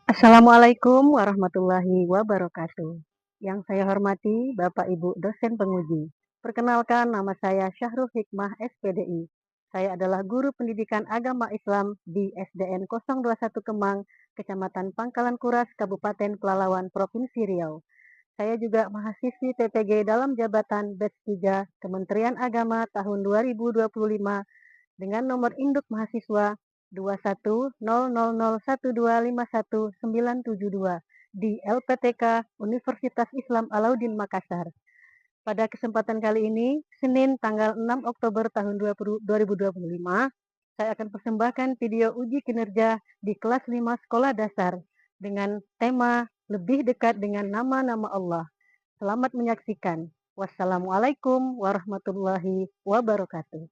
Assalamualaikum warahmatullahi wabarakatuh. Yang saya hormati Bapak Ibu dosen penguji. Perkenalkan nama saya Syahrul Hikmah SPDI. Saya adalah guru pendidikan agama Islam di SDN 021 Kemang, Kecamatan Pangkalan Kuras, Kabupaten Pelalawan, Provinsi Riau. Saya juga mahasiswi TPG dalam jabatan Batch 3 Kementerian Agama tahun 2025 dengan nomor induk mahasiswa 210001251972 di LPTK Universitas Islam Alauddin Makassar. Pada kesempatan kali ini, Senin tanggal 6 Oktober tahun 2025, saya akan persembahkan video uji kinerja di kelas 5 sekolah dasar dengan tema lebih dekat dengan nama-nama Allah. Selamat menyaksikan. Wassalamualaikum warahmatullahi wabarakatuh.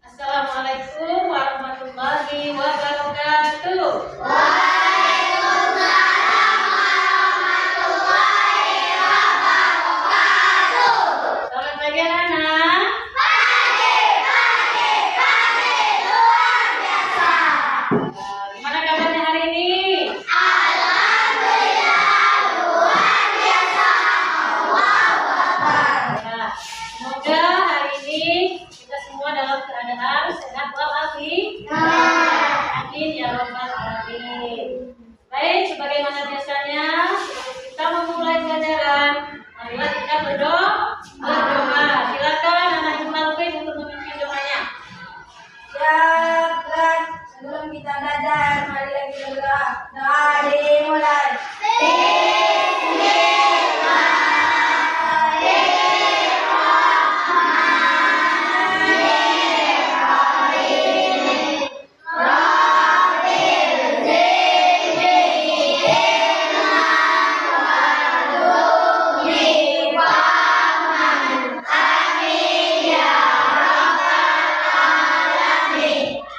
Assalamualaikum warahmatullahi wabarakatuh. Selamat pagi anak-anak. Gimana kabarnya hari ini? Ya, semoga hari ini kita semua dalam keadaan sehat walafiat. Amin ya rabbal alamin. Baik, sebagaimana biasanya kita memulai pelajaran, marilah kita berdoa. Silakan anak Malvin untuk memimpin doanya. Siapkan sebelum kita belajar, mari kita berdoa. Doa dimulai.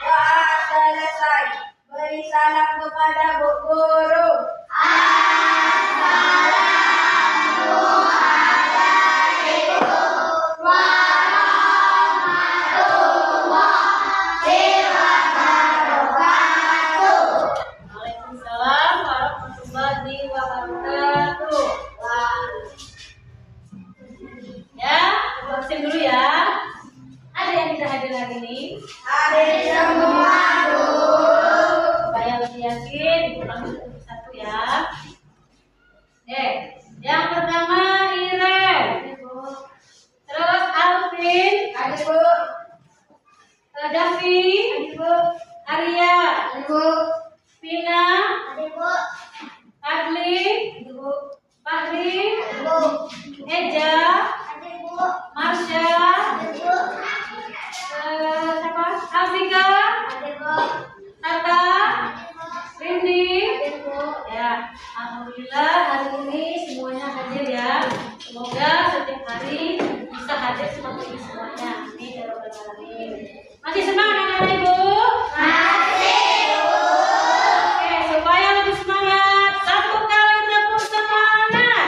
Doa selesai. Beri salam kepada Bu Guru. Waalaikumsalam warahmatullahi wabarakatuh. Ya, kita absen dulu ya. Ada yang tidak hadir hari ini? Hadir semua guru. Supaya lebih yakin, ulang satu ya. Yang pertama Iren. Terus Alvin, Hadir Bu. Davi, Hadir Bu. Arya, Hadir Bu. Vina, Hadir Bu. Adli, Hadir Bu. Fahri, Hadir Bu. Eja, Hadir Bu. Marsha, Hadir Bu. siapa? Afika, Hadir Bu. Tata, Hadir Bu. Rindi. Hadir Bu. Ya, alhamdulillah hari ini semuanya hadir ya. Semoga setiap hari bisa hadir seperti ini semuanya. Amin ya rabbal alamin. Masih semangat anak-anak Ibu? Oke, supaya lebih semangat, satu kali tepuk semangat.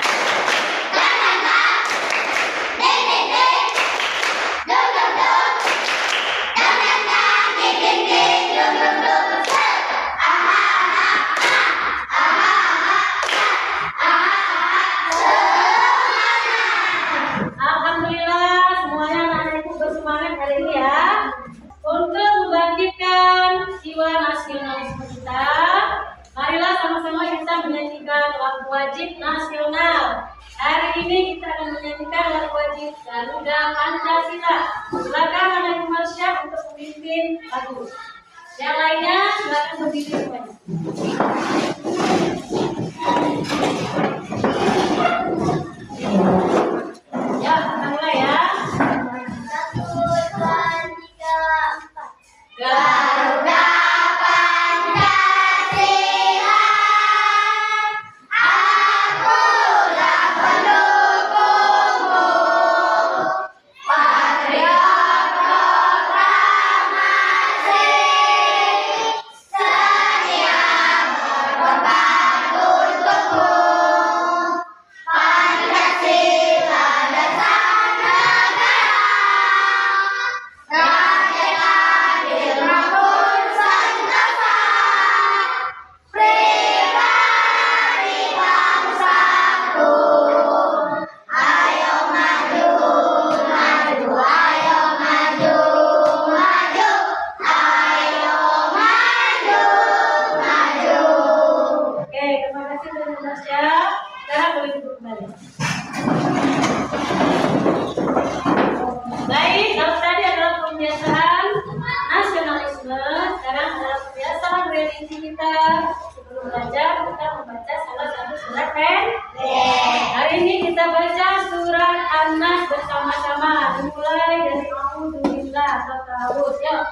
Alhamdulillah semuanya anak-anak Ibu bersemangat hari ini ya. Untuk membangkitkan jiwa nasionalisme kita, marilah sama-sama kita menyanyikan lagu wajib nasional. Hari ini kita akan menyanyikan lagu wajib Garuda Pancasila. Silakan anak Ibu Marsha untuk memimpin lagu. Yang lainnya silakan berdiri semuanya. Ya, kita mulai ya. 1, 2, 3, 4. Garuda duduk kembali. Baik, kalau tadi adalah pembiasaan nasionalisme, sekarang adalah pembiasaan religi kita. Sebelum belajar, kita membaca salah satu surat pendek. Hari ini kita baca surat An-Nas bersama-sama. Dimulai dari Alhamdulillah, Tahu. Yuk.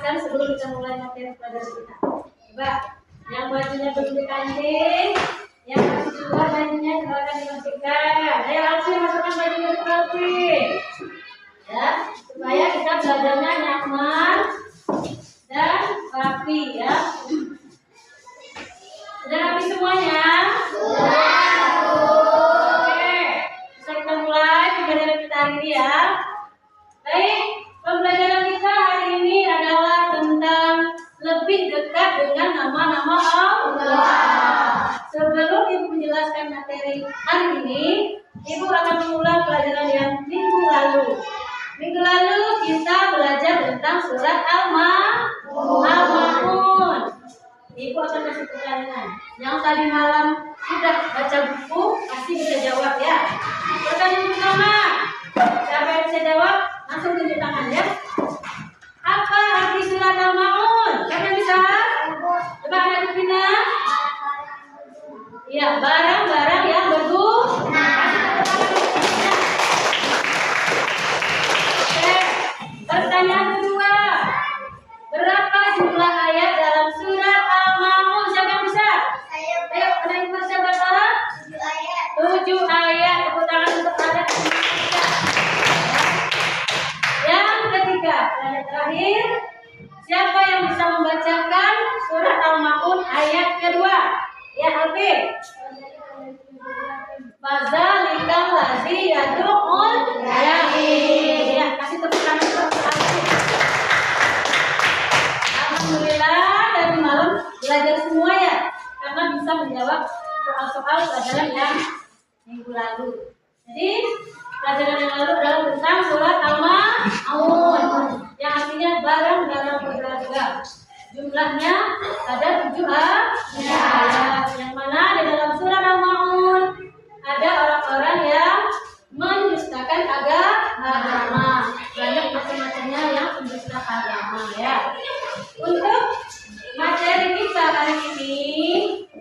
Sebelum kita mulai materi pelajaran kita, coba yang bajunya begitu cantik, yang masih juga bajunya silakan dimasukkan. Ayo langsung masukkan bajunya rapi, ya, supaya kita belajarnya nyaman dan rapi, ya. Sudah rapi semuanya? Sudah. Oke, bisa kita mulai pembelajaran kita hari ini, ya. Baik. Pembelajaran kita hari ini adalah tentang lebih dekat dengan nama-nama Allah. Sebelum Ibu menjelaskan materi hari ini, Ibu akan mengulang pelajaran yang minggu lalu. Minggu lalu kita belajar tentang surat Al-Ma'un. Ibu akan kasih pertanyaan. Yang tadi malam sudah baca buku, pasti bisa jawab, ya. Pertanyaan pertama, siapa yang bisa jawab? Langsung tunjuk tangan, ya. Apa arti surat Al-Ma'un? Siapa yang bisa? Coba angkat Vina. Iya, barang-barang yang berguna. Oke. Pertanyaan kedua. Berapa jumlah ayat dalam surat Al-Ma'un? Siapa yang bisa? Ayo, ada yang bisa berapa? 7 ayat. Tepuk tangan untuk ayat. Pertanyaan terakhir, siapa yang bisa membacakan surat Al-Ma'un ayat kedua? Ya, Alfi. Fazalikal ladzi yad'ul yamin. Ya, kasih tepuk tangan untuk Alfi. Alhamdulillah dari malam belajar semua, ya, karena bisa menjawab soal-soal pelajaran yang minggu lalu. Jadi pelajaran yang lalu adalah tentang surat Al-Ma'un, yang artinya barang-barang berharga. Jumlahnya ada 7 ayat, yang mana di dalam surat Al-Ma'un ada orang-orang yang mendustakan agama. Banyak macam-macamnya yang mendusta agama, ya. Untuk materi kita hari ini,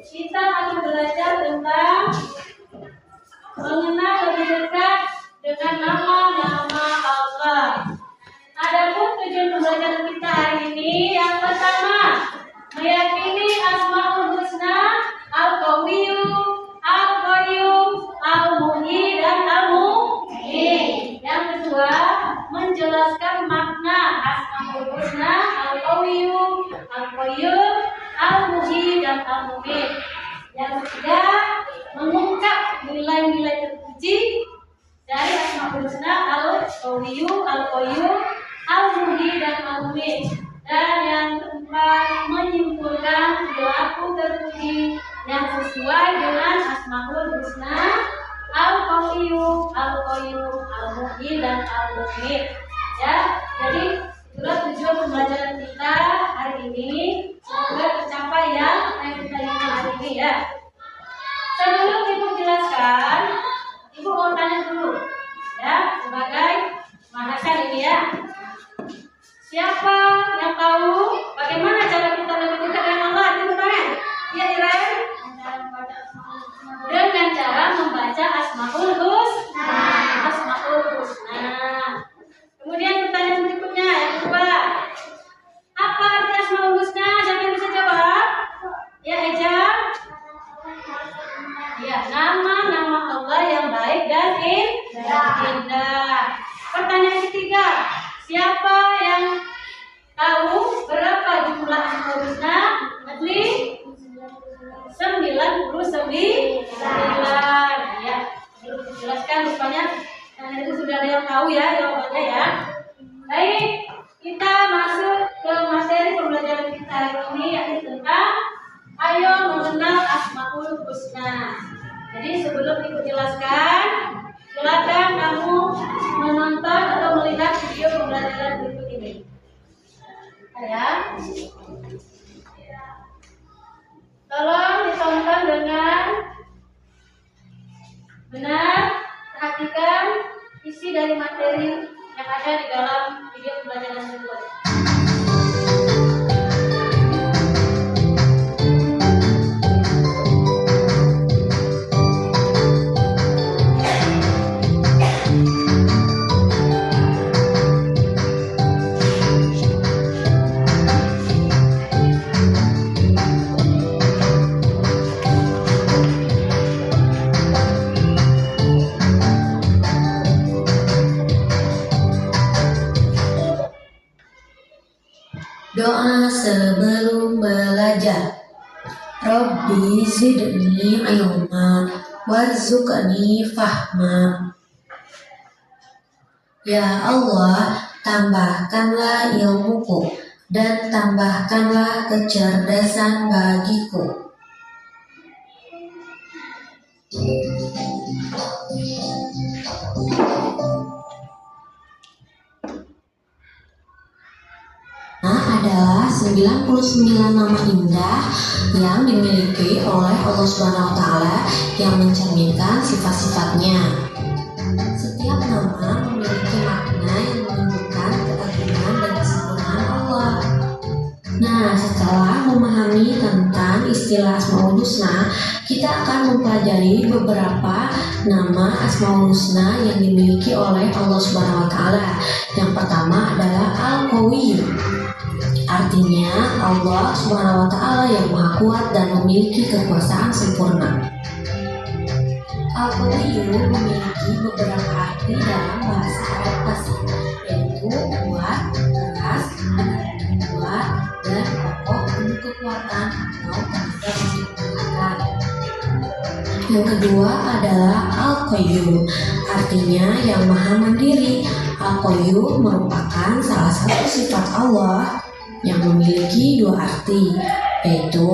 kita akan belajar tentang mengenal lebih dekat dengan nama-nama Allah. Adapun tujuan pembelajaran kita hari ini, yang pertama, meyakini Asmaul Husna, Al-Qawiyyu, Al-Qayyum, Al-Muhyi, dan Al-Mu'min. Yang kedua, menjelaskan makna Asmaul Husna, Al-Qawiyyu, Al-Qayyum, Al-Muhyi, dan Al-Mu'min. Yang ketiga, mengungkap nilai-nilai terpuji dari Asmaul Husna, Al-Qawiyyu, Al-Qayyum, Al-Muhyi, dan Al-Mu'min. Dan yang keempat, menyimpulkan perilaku terpuji yang sesuai dengan Asmaul Husna, Al-Qawiyyu, Al-Qayyum, Al-Muhyi, dan Al-Mu'min. Ya, jadi itulah tujuan pembelajaran kita hari ini. Semoga tercapai, ya, yang kita inginkan hari ini, ya. Sebelum Ibu jelaskan, Ibu mau tanya dulu, ya, sebagai mahasiswa ini, ya. Siapa yang tahu bagaimana cara kita lebih dekat dengan Allah? Tepuk tangan. Iya, Iren. Dengan cara membaca Asmaul Husna. Asmaul Husna. Kemudian Siapa yang tahu berapa jumlah Asmaul Husna? Adli? 99 ya. Jelaskan rupanya. Nah, itu sudah ada yang tahu ya jawabannya ya. Baik, kita masuk ke materi pembelajaran kita hari ini, yaitu tentang ayo mengenal Asmaul Husna. Jadi sebelum ikut jelaskan, silakan kamu menonton atau melihat video pembelajaran berikut ini. Ya. Tolong ditonton dengan benar, perhatikan isi dari materi yang ada di dalam video pembelajaran tersebut. Doa sebelum belajar. Rabbi zidni ilma warzuqni fahma. Ya Allah, tambahkanlah ilmuku dan tambahkanlah kecerdasan bagiku. Adalah 99 nama indah yang dimiliki oleh Allah Subhanahu wa Ta'ala yang mencerminkan sifat-sifatnya. Setiap nama memiliki makna yang menunjukkan keagungan dan kesempurnaan Allah. Nah, setelah memahami tentang istilah Asmaul Husna, kita akan mempelajari beberapa nama Asmaul Husna yang dimiliki oleh Allah Subhanahu wa Ta'ala. Yang pertama adalah Al-Qawiyyu. Artinya Allah Subhanahu wa Ta'ala yang maha kuat dan memiliki kekuasaan sempurna. Al-Qawiyyu memiliki beberapa arti dalam bahasa Arab fasih, yaitu kuat, keras, benar-benar kuat, dan kokoh penuh kekuatan atau tenaga menciptakan. Yang kedua adalah Al-Qayyum, artinya yang maha mandiri. Al-Qayyum merupakan salah satu sifat Allah yang memiliki dua arti, yaitu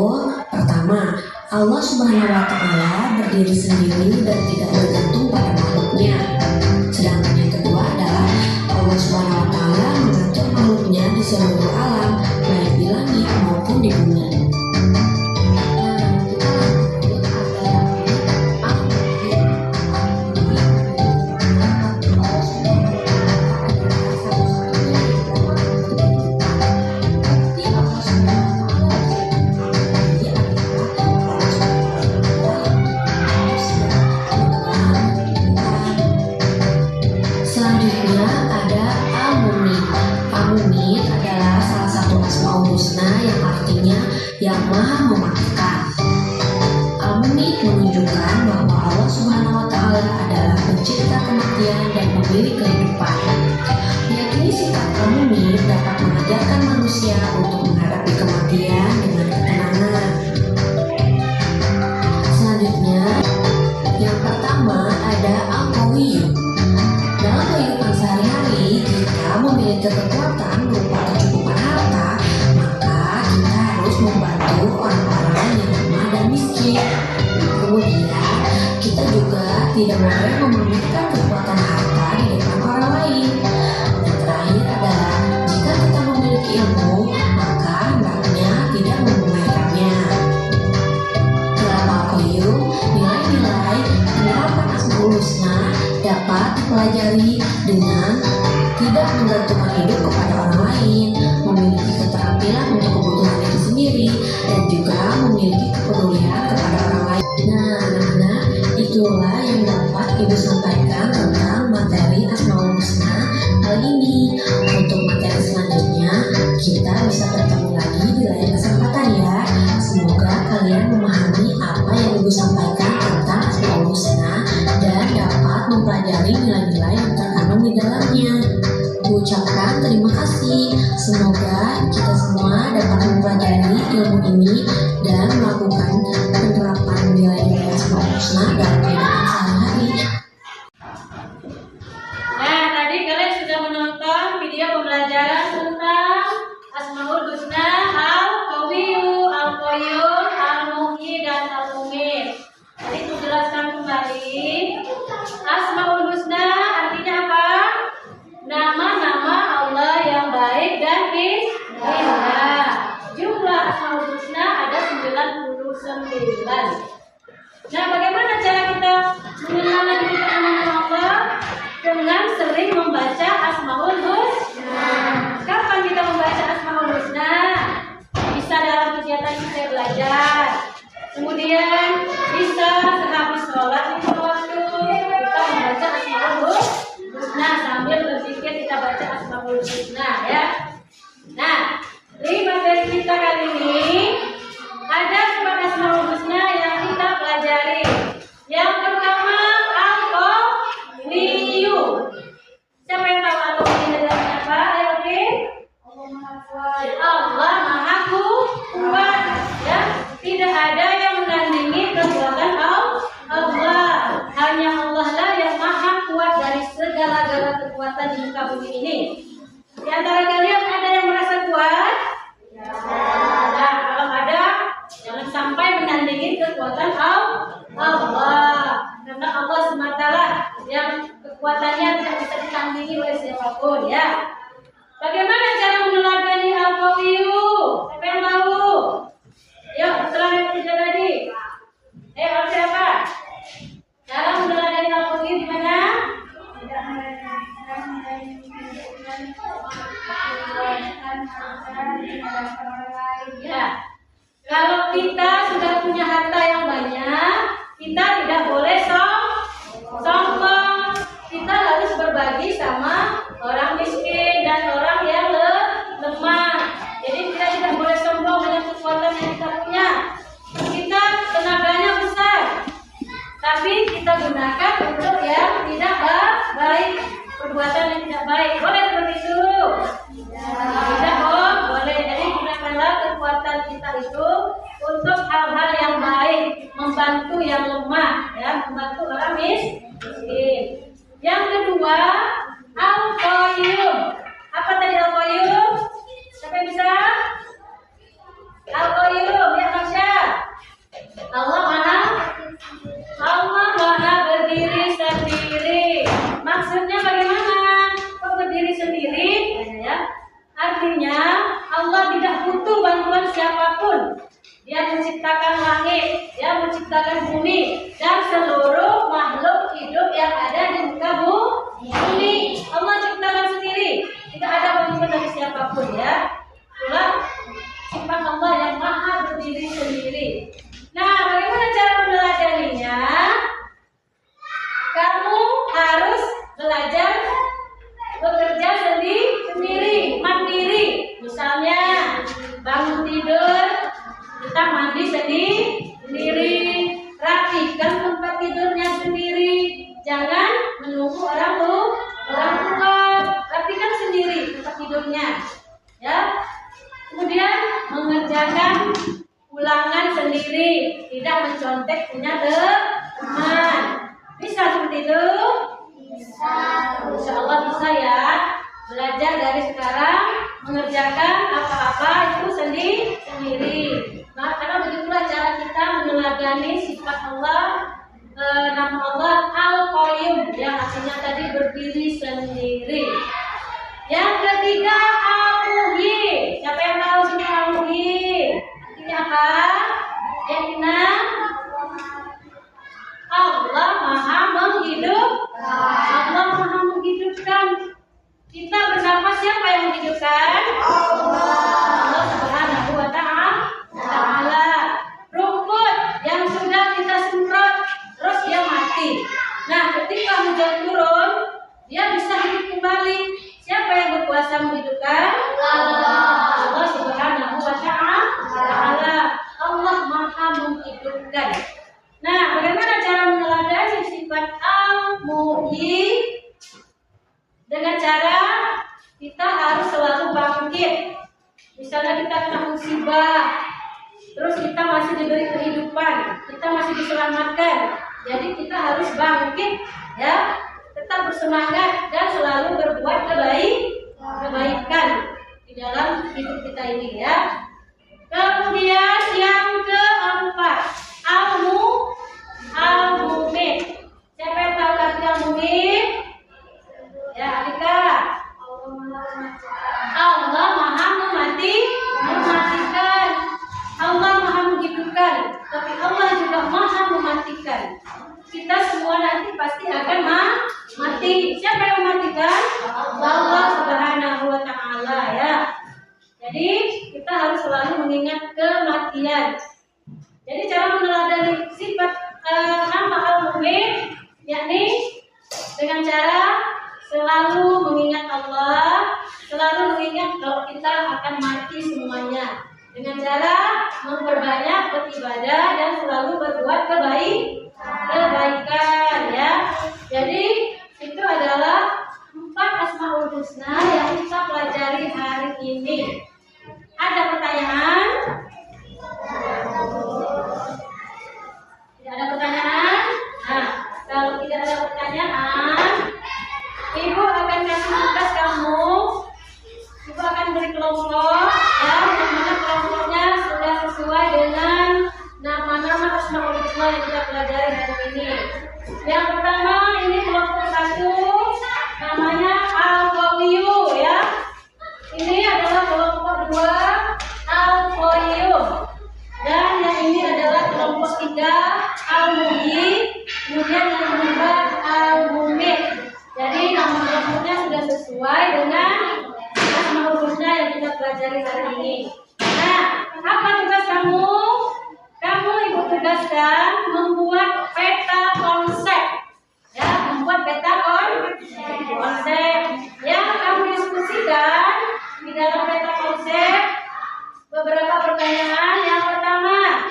pertama, Allah Subhanahu wa Ta'ala berdiri sendiri dan tidak bergantung pada makhluknya. Sedangkan yang kedua adalah Allah Subhanahu wa Ta'ala mengatur makhluknya di seluruh alam, baik di langit maupun di bumi. Yang maha memaafkan. Al-Mu'min menunjukkan bahwa Allah Subhanahu wa Ta'ala adalah pencipta kematian dan pemilik kehidupan. Meyakini sifat Al-Mu'min dapat mengajarkan manusia untuk menghadapi kematian dengan ketenangan. Selanjutnya, yang pertama ada Al-Qawiyyu. Dalam kehidupan sehari-hari, kita memiliki kekuatan berupa kecukupan harta, membantu orang-orang yang lemah dan miskin. Kemudian kita juga tidak boleh memamerkan kekuatan harta di depan orang lain. Dan terakhir adalah jika kita memiliki ilmu, maka hendaknya tidak memamerkannya. Dalam Al-Qayyum, nilai-nilai penerapan Asmaul Husna dapat dipelajari dengan tidak menggantungkan hidup kepada orang lain, memiliki keterampilan untuk kebutuhan diri sendiri, dan juga memiliki kepedulian kepada orang lain. Nah, anak-anak, itulah yang dapat Ibu sampaikan tentang materi Asmaul Husna kali ini. Untuk materi selanjutnya, kita bisa bertemu lagi di lain kesempatan ya. Semoga kalian memahami apa yang Ibu sampaikan tentang Asmaul Husna dan dapat mempelajari nilai-nilai yang terkandung di dalamnya. Ucapkan terima kasih. Semoga kita semua dapat mempelajari ilmu ini dan melakukan penerapan nilai-nilai Asmaul Husna dalam kehidupan sehari-hari. Nah, tadi kalian sudah menonton video pembelajaran tentang Asmaul Husna, Al-Qawiyyu, Al-Qayyum, Al-Muhyi, dan Al-Mumit. Jadi dijelaskan kembali, Asmaul Husna artinya apa? Nama-nama Allah yang baik dan indah. Jumlah Asmaul Husna ada 99. Nah, bagaimana cara kita mengenal diri nama Allah? Dengan sering membaca Asmaul Husna. Kapan kita membaca Asmaul Husna? Bisa dalam kegiatan kita belajar. Kemudian bisa sehabis sholat di waktu kita membaca Asmaul Husna sambil berpikir kita baca Asmaul Husna ya. Nah, di materi kita kali ini ada 4 Asmaul Husna yang kita pelajari. Yang pertama Al-Qawiyyu. Siapa yang tahu Al-Qawiyyu adalah apa? Oke. Allah Maha Kuat. Ya, tidak ada yang menandingi kekuatan Allah. Hanya Allah lah yang Maha Kuat dari segala-gala kekuatan di muka bumi ini. Di antara kalian ada yang merasa kuat? Ya. Nah, kalau ada, jangan sampai menandingi kekuatan Allah. Karena Allah semata lah yang kekuatannya tidak bisa ditandingi oleh siapapun ya. Bagaimana cara meneladani Al-Qawiyyu? Siapa yang tahu? Yuk, setelah yang kita tadi. Siapa? Cara meneladani Al-Qawiyyu di mana? Ya. Kalau kita sudah punya harta yang banyak, kita tidak boleh sombong. Kita harus berbagi sama orang miskin dan orang yang lemah. Jadi kita tidak boleh sombong dengan kekuatan yang kita punya. Kita tenaganya besar, tapi kita gunakan untuk yang tidak baik, perbuatan yang tidak baik. Boleh seperti itu? Tidak boleh. Jadi gunakanlah kekuatan kita itu untuk hal-hal yang baik, membantu yang lemah, ya, membantu orang miskin. Yang kedua, Al-Qayyum. Apa tadi Al-Qayyum? Siapa yang bisa? Al-Qayyum, ya Masya. Allah Maha berdiri sendiri. Maksudnya bagaimana? Kok berdiri sendiri? Ya. Artinya Allah tidak butuh bantuan siapapun. Dia menciptakan langit, dia menciptakan bumi, dan seluruh makhluk hidup yang ada di muka bumi. Allah ciptakan sendiri, tidak ada bantuan dari siapapun ya. Itulah sifat Allah yang maha berdiri sendiri. Nah, bagaimana cara meneladaninya? Kamu harus belajar bekerja sendiri, mandiri. Misalnya bangun tidur, kita mandi sendiri, rapikan tempat tidurnya sendiri, jangan menunggu orang tua, rapikan sendiri tempat tidurnya, ya. Kemudian mengerjakan ulangan sendiri, tidak mencontek punya teman. Bisa seperti itu? Bisa. Insya Allah bisa ya. Belajar dari sekarang mengerjakan apa-apa itu sendiri. Nah, karena begitulah cara kita meneladani sifat Allah, nama Allah Al-Qayyum yang artinya tadi berdiri sendiri. Yang ketiga Al-Muhyi. Siapa yang tahu sini Al-Muhyi? Artinya apa? Yang keenam, Allah Maha menghidupkan. Kita bernafas, siapa yang menghidupkan? Allah Subhanahu wa Ta'ala. Rumput yang sudah kita semprot terus dia mati. Nah, ketika hujan turun, dia bisa hidup kembali. Siapa yang berkuasa menghidupkan? kita harus selalu bangkit. Misalnya kita kena musibah, terus kita masih diberi kehidupan, kita masih diselamatkan. Jadi kita harus bangkit, ya, tetap bersemangat dan selalu berbuat kebaikan di dalam hidup kita ini, ya. Kemudian yang keempat, al-mumin. Siapa yang tahu arti al-mumin? Ya, Alika. Allah Maha mematikan. Allah Maha menghidupkan, tapi Allah juga Maha mematikan. Kita semua nanti pasti akan mati. Siapa yang mematikan? Allah Subhanahu wa Ta'ala, ya. Jadi kita harus selalu mengingat kematian. Jadi cara meneladani sifat nama al-mumin, yakni dengan cara selalu mengingat Allah, selalu mengingat kalau kita akan mati semuanya, dengan cara memperbanyak beribadah dan selalu berbuat kebaikan, ya. Jadi itu adalah 4 Asmaul Husna yang kita pelajari hari ini. Ada pertanyaan? Tidak ada pertanyaan? Nah, kalau tidak ada pertanyaan, Ibu akan kasih tugas kamu. Ibu akan beri kelompok, ya, yang mana kelompoknya sudah sesuai dengan nama-nama Asmaul Husna yang kita pelajari hari ini. Yang pertama, ini kelompok 1, namanya Al-Qawiyyu, ya. Ini adalah kelompok 2, Al-Qayyum. Dan yang ini adalah kelompok 3, Al-Muhyi. Kemudian yang keempat, Al-Mumin. Jadi nama kelompoknya sudah sesuai dengan Asmaul Husna yang kita pelajari hari ini. Nah, apa tugas kamu? Kamu Ibu tugaskan membuat peta konsep. Ya, membuat peta konsep. Yang kamu diskusikan di dalam peta konsep beberapa pertanyaan. Yang pertama,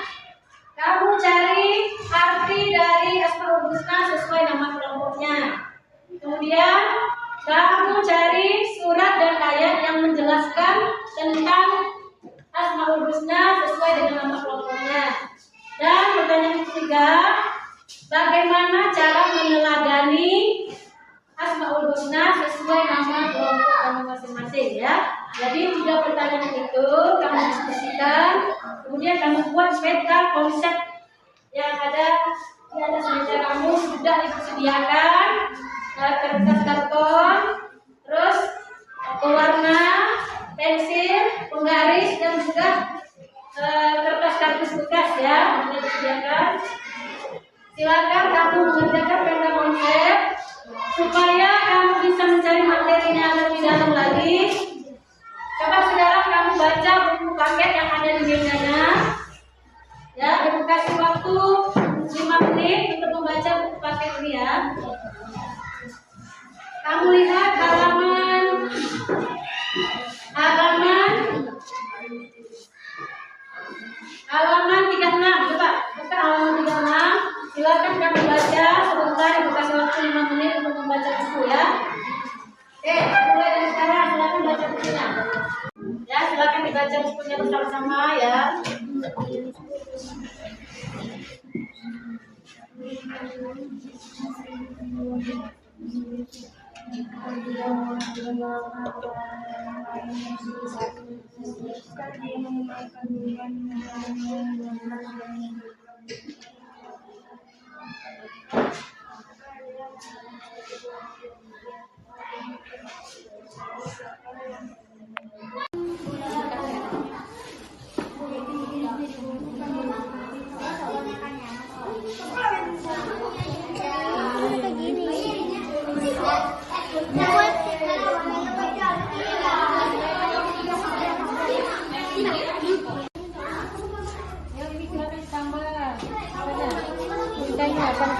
kamu cari arti dari Asmaul Husna sesuai nama kelompoknya. Kemudian kamu cari surat dan ayat yang menjelaskan tentang Asmaul Husna sesuai dengan nama kelompoknya. Dan pertanyaan ketiga, bagaimana cara meneladani Asmaul Husna sesuai nama kelompok kamu masing-masing, ya. Jadi 3 pertanyaan itu kamu diskusikan, kemudian kamu buat peta konsep yang ada di atas meja kamu sudah disediakan kertas karton, terus pewarna, pensil, penggaris dan juga kertas kardus bekas, ya, sudah disediakan. Silakan kamu mengerjakan peta konsep supaya kamu bisa mencari materinya lebih dalam lagi. Coba sekarang kamu baca buku paket yang ada di mejanya. Ya, Ibu kasih waktu 5 menit untuk membaca buku paket ini, ya. Kamu lihat halaman 36. Coba buka halaman 36. Silakan kamu baca sebentar. Ibu kasih waktu 5 menit untuk membaca buku, ya. Oke, mulai dari sekarang silakan baca bukunya. Ya, silakan dibaca bukunya bersama-sama, ya.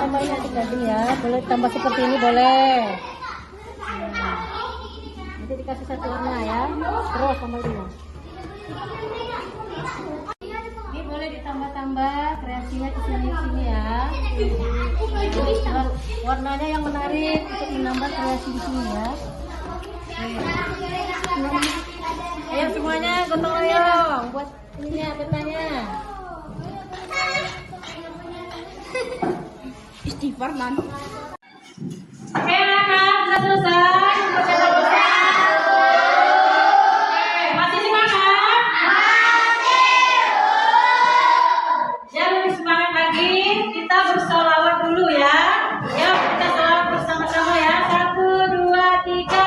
Tambahnya adik-adik, ya, boleh tambah seperti ini, boleh. Nanti dikasih 1 warna, ya, terus tambah 5. Ini boleh ditambah-tambah kreasinya di sini, ya. Warnanya yang menarik untuk menambah kreasi di sini, ya. Ayo semuanya gotong royong buat ininya petanya. Istighfar man. Oke, anak-anak sudah selesai. Persiapan besar. Oke, masih semangat? Ya, lebih semangat lagi. Kita bersolawat dulu ya. Ya, kita solawat bersama-sama ya. 1, 2, 3.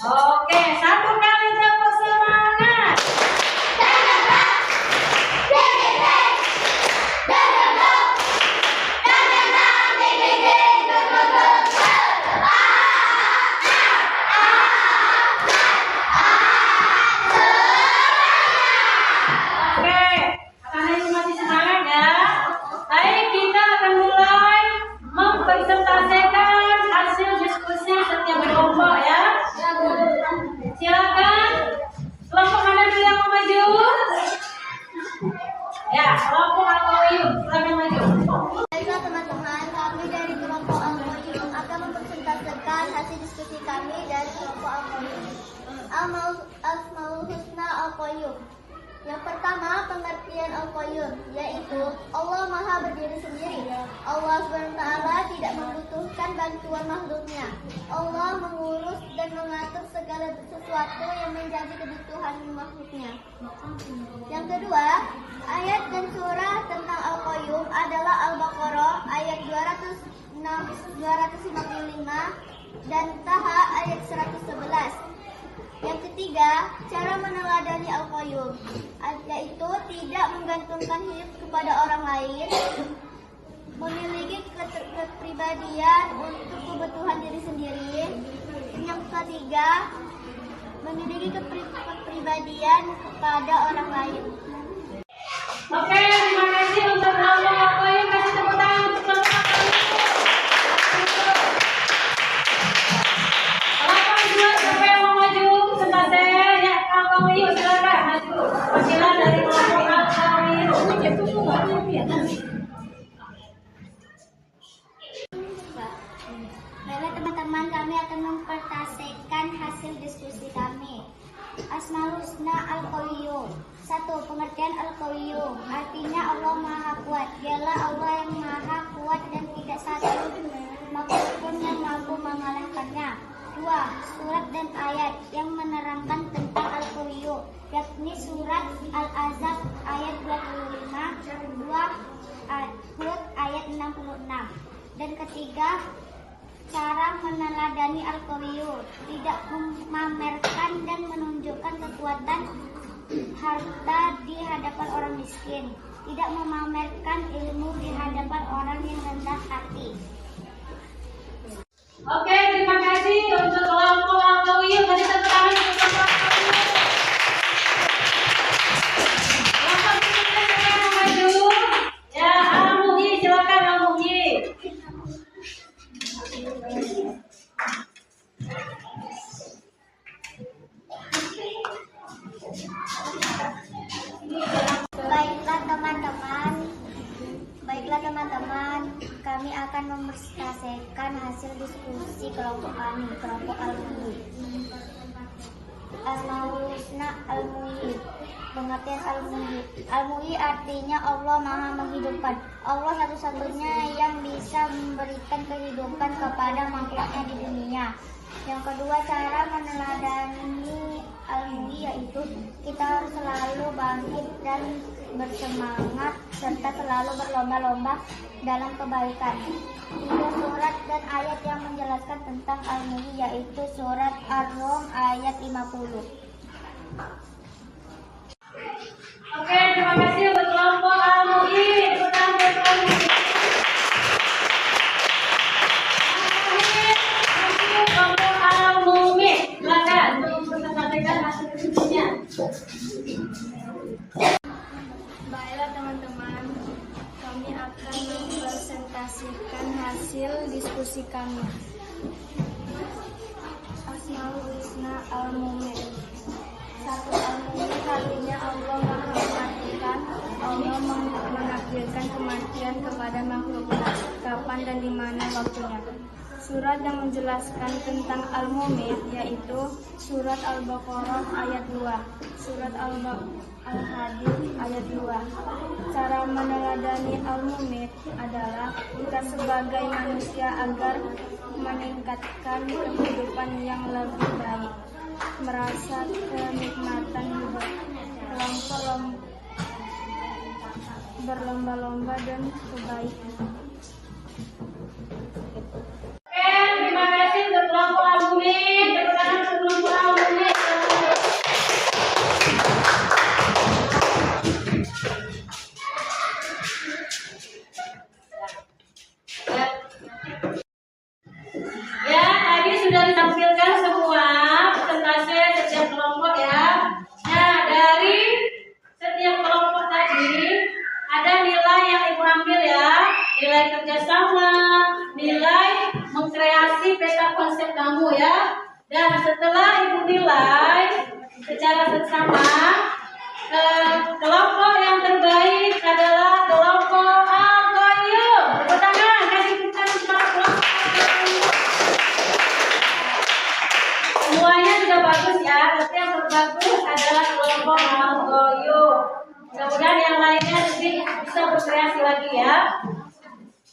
Oke, satu kali tepuk semangat. Oke, karena ini masih semangat ya. Baik, kita akan mulai mempresentasikan hasil diskusi setiap kelompok ya. Silakan kelompok mana dulu yang mau maju? Ya, kelompok Al-Qayyum, silakan maju. Baiklah teman-teman, kami dari kelompok Al-Qayyum akan mempresentasikan hasil diskusi kami dari kelompok Al-Qayyum. Asmaul Husna Al-Qayyum. Yang pertama, pengertian Al-Qayyum, yaitu Allah Maha berdiri sendiri. Allah SWT tidak membutuhkan bantuan makhluknya. Allah mengurus dan mengatur segala sesuatu yang menjadi kebutuhan makhluknya. Yang kedua, ayat dan surah tentang Al-Qayyum adalah Al-Baqarah ayat 255 dan Taha ayat 111. Yang ketiga, cara meneladani Al-Qayyum, yaitu tidak menggantungkan hidup kepada orang lain, memiliki kepribadian untuk kebutuhan diri sendiri. Yang ketiga, memiliki kepribadian kepada orang lain. Oke, terima kasih untuk kelompok Al-Qayyum. Kasih tepuk tangan untuk kelompok Al-Qayyum. Kelompok kedua, siapa yang mau maju? Presentasi ya, kelompok Al-Qayyum silakan maju. Perwakilan dari kelompok Al-Qayyum. Baiklah teman-teman, kami akan mempresentasikan hasil diskusi kami. Asmaul Husna Al-Qayyum. 1. Pengertian Al-Qayyum, artinya Allah Maha Kuat. Dialah Allah yang Maha Kuat dan tidak satu makhluk pun yang mampu mengalahkannya. 2. Surat dan ayat yang menerangkan tentang Al-Qayyum, yakni surat Al-Ahzab ayat 25, 2 Hud ayat 66. Dan ketiga, cara meneladani Al-Qayyum, tidak memamerkan dan menunjukkan kekuatan harta di hadapan orang miskin, tidak memamerkan ilmu di hadapan orang yang rendah hati. Oke, terima kasih untuk kelompok Al-Qayyum. Kasih tepuk tangan untuk kelompok Al-Qayyum. Kelompok berikutnya siapa yang mau maju? Ya, Al-Muhyi, silakan Al-Muhyi. Baiklah teman-teman, kami akan mempresentasikan hasil diskusi kelompok kami, kelompok Al-Muhyi. Asmaul Husna Al-Muhyi. Pengertian Al-Muhyi. Al-Muhyi artinya Allah Maha menghidupkan. Allah satu-satunya yang bisa memberikan kehidupan kepada makhluknya di dunia. Yang kedua, cara meneladani Al-Muhyi yaitu kita harus selalu bangkit dan bersemangat serta selalu berlomba-lomba dalam kebaikan. 3. Surat dan ayat yang menjelaskan tentang Al-Muhyi yaitu surat Ar-Rum ayat 50. Oke, Baiklah teman-teman, kami akan mempresentasikan hasil diskusi kami. Asmaul Husna Al-Mu'min. Satu, Al-Mu'min artinya Allah Maha Mematikan. Allah menakdirkan kematian kepada makhluknya kapan dan di mana waktunya. Surat yang menjelaskan tentang Al-Mu'min yaitu surat Al-Baqarah ayat 2, surat Al-Hadid ayat 2. Cara meneladani Al-Mu'min adalah kita sebagai manusia agar meningkatkan kehidupan yang lebih baik, merasa kenikmatan hidup, berlomba-lomba dan kebaikan. Terima kasih untuk kelompok Al-Mu'min. Tepuk tangan untuk kelompok Al-Mu'min. Ya, tadi sudah ditampilkan semua persentase setiap kelompok ya. Nah, dari setiap kelompok tadi ada nilai yang Ibu ambil ya. Nilai kerjasama, nilai mengkreasi peta konsep kamu ya. Dan setelah Ibu nilai secara seksama, kelompok yang terbaik adalah kelompok Al-Qayyum. Tepuk tangan, kasih tepuk tangan untuk kelompok Al-Qayyum. Semuanya sudah bagus ya, tapi yang terbagus adalah kelompok Al-Qayyum. Mudah-mudahan yang lainnya nanti bisa berkreasi lagi ya.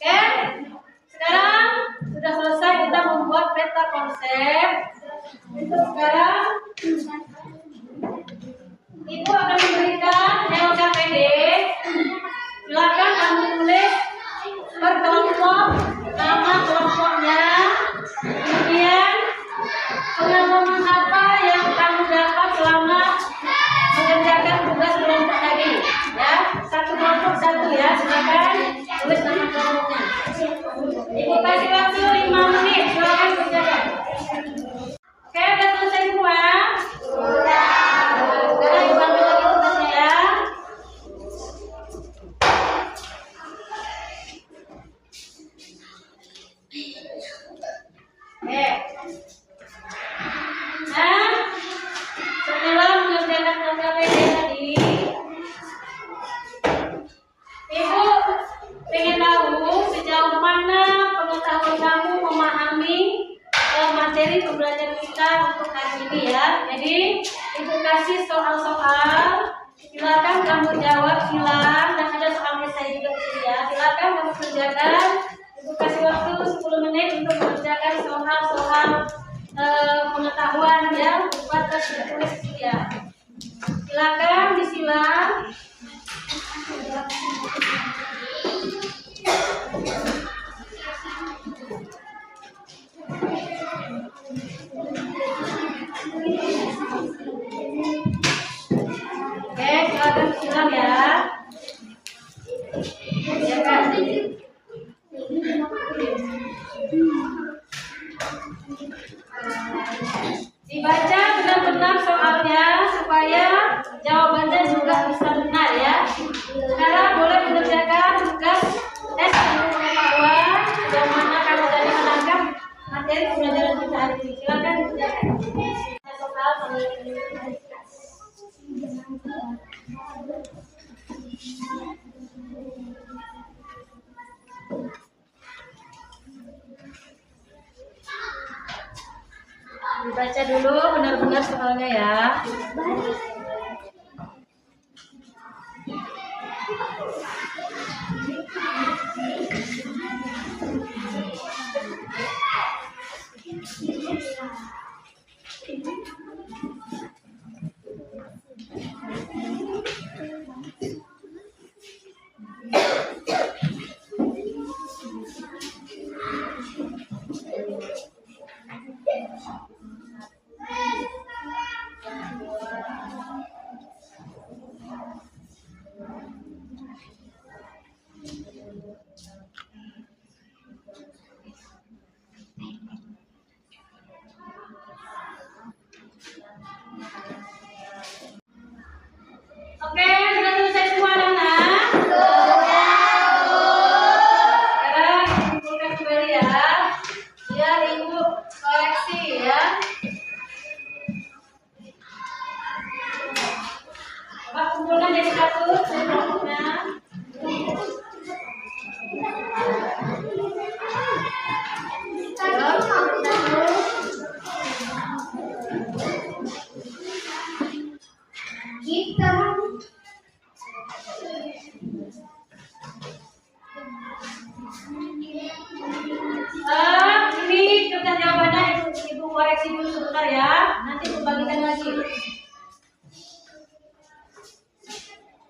Oke, sekarang sudah selesai kita membuat peta konsep. Sekarang Ibu akan memberikan LKPD. Silakan kamu tulis per kelompok nama kelompoknya, kemudian pengalaman apa yang kamu dapat selama mengerjakan tugas kelompok tadi. Ya, satu kelompok satu ya. Silakan tulis nama kelompoknya. Ibu kasih waktu 5 menit. Silakan kerjakan. Oke, udah selesai semua? Sudah. Sekarang Ibu ambil lagi tugasnya ya. Oke. Nah, setelah mengerjakan LKPD tadi, Ibu pengen tahu sejauh mana pengetahuan kamu memahami materi pembelajaran kita untuk hari ini ya. Jadi Ibu kasih soal-soal, silakan kamu jawab silang, dan ada soal esai juga di sini ya. Silakan kamu kerjakan. Ibu kasih waktu 10 menit untuk mengerjakan soal-soal pengetahuan ya, buat tertulis ya. Silakan disilang. Oke, silakan disilang ya. Ya kan? Dibaca benar-benar soalnya supaya jawabannya juga bisa benar ya. Sekarang boleh mengerjakan tugas tes pengetahuan sejauh mana kamu tadi menangkap materi pembelajaran kita hari ini. Silakan dikerjakan. Soal pengetahuan. Dibaca dulu benar-benar soalnya ya.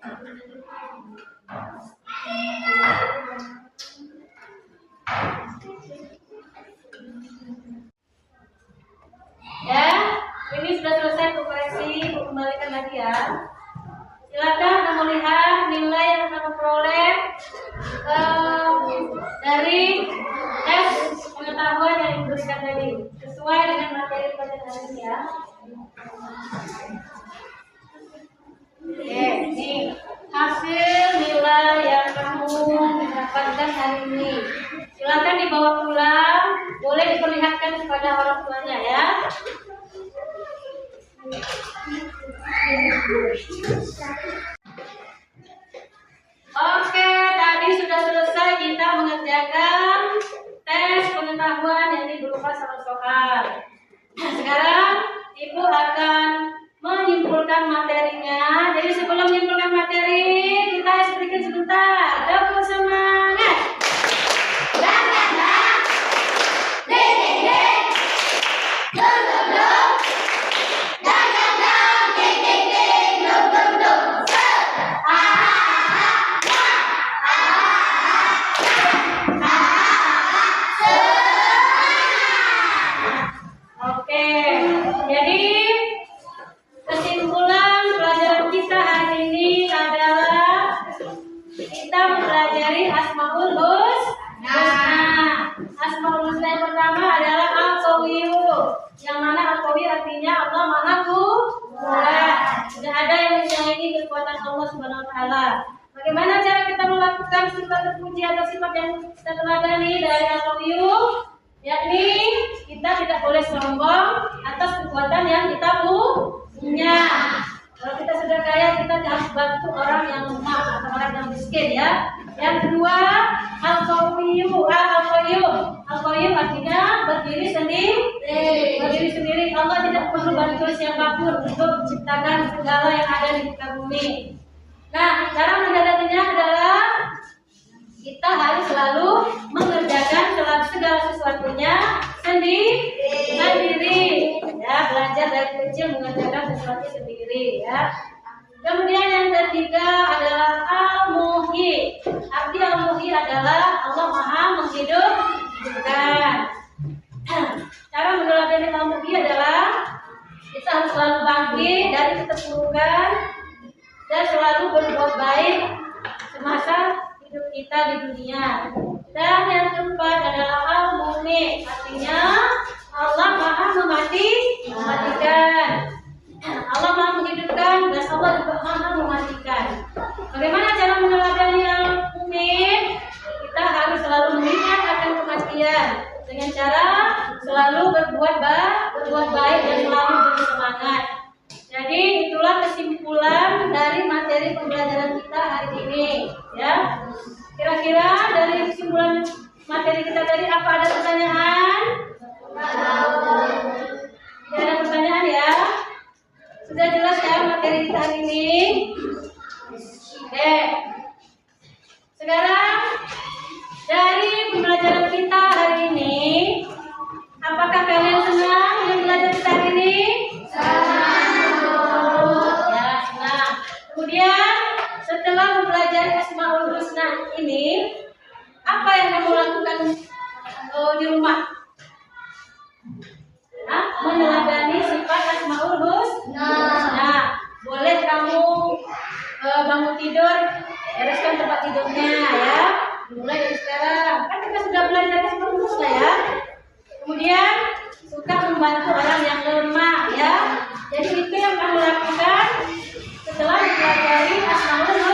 Ya, ini sudah selesai Bu koreksi, Bu kembalikan lagi ya. Silakan kamu lihat nilai yang kamu peroleh dari tes pengetahuan yang diberikan tadi sesuai dengan materi pelajaran hari ini ya. Oke, ini hasil nilai yang kamu dapatkan hari ini. Silakan dibawa pulang, boleh diperlihatkan kepada orang tuanya ya. Oke, tadi sudah selesai kita mengerjakan tes pengetahuan yang berupa soal-soal. Sekarang Ibu akan menyimpulkan materinya. Jadi sebelum menyimpulkan materi, kita sedikit sebentar. Tepuk semangat. Oke, jadi kesimpulan pelajaran kita hari ini adalah kita mempelajari Asmaul Husna. Asmaul Husna yang pertama adalah Al-Qawiyyu, yang mana Al-Qawiyyu artinya Allah Maha Kuat. Tidak ada yang menyaingi kekuatan Allah Subhanahu wa taala. Bagaimana cara kita melakukan sifat terpuji atau sifat yang kita teladani dari Al-Qawiyyu? Yakni kita tidak boleh sombong atas kekuatan yang kita punya. Kalau kita sudah kaya, kita harus bantu orang yang lemah atau orang yang miskin ya. Yang kedua, Al-Qawiyyu. Al-Qawiyyu artinya berdiri sendiri. Berdiri sendiri. Allah tidak perlu bantu siapapun untuk menciptakan segala yang ada di muka bumi. Nah, cara menjadikannya adalah kita harus selalu mengerjakan segala sesuatunya sendiri. Ya, belajar dari kecil mengerjakan sesuatu sendiri ya. Kemudian yang ketiga adalah Al-Muhyi. Arti Al-Muhyi adalah Allah Maha menghidupkan. Cara meneladani Al-Muhyi adalah kita harus selalu bangkit dari keterpurukan dan selalu berbuat baik semasa hidup kita di dunia. Dan yang keempat adalah Al-Mu'min, artinya Allah Maha mematikan. Allah Maha menghidupkan dan Allah juga Maha mematikan. Bagaimana cara meneladani Al-Mu'min? Kita harus selalu mengingat akan kematian dengan cara selalu berbuat baik dan selalu bersemangat. Jadi itulah kesimpulan dari materi pembelajaran kita hari ini ya. Kira-kira dari kesimpulan materi kita tadi apa ada pertanyaan? Tidak ada pertanyaan ya? Sudah jelas ya materi kita hari ini? Oke. Sekarang dari pembelajaran kita hari ini, apakah kalian senang dengan belajar kita hari ini? Kemudian setelah mempelajari Asmaul Husna ini, apa yang kamu lakukan di rumah? Meneladani sifat Asmaul Husna. Nah, boleh kamu bangun tidur, bereskan tempat tidurnya ya. Mulai dari sekarang. Kan kita sudah belajar Asmaul Husna ya. Kemudian suka membantu orang yang lemah ya. Jadi itu yang kamu lakukan setelah mempelajari Asmaul Husna.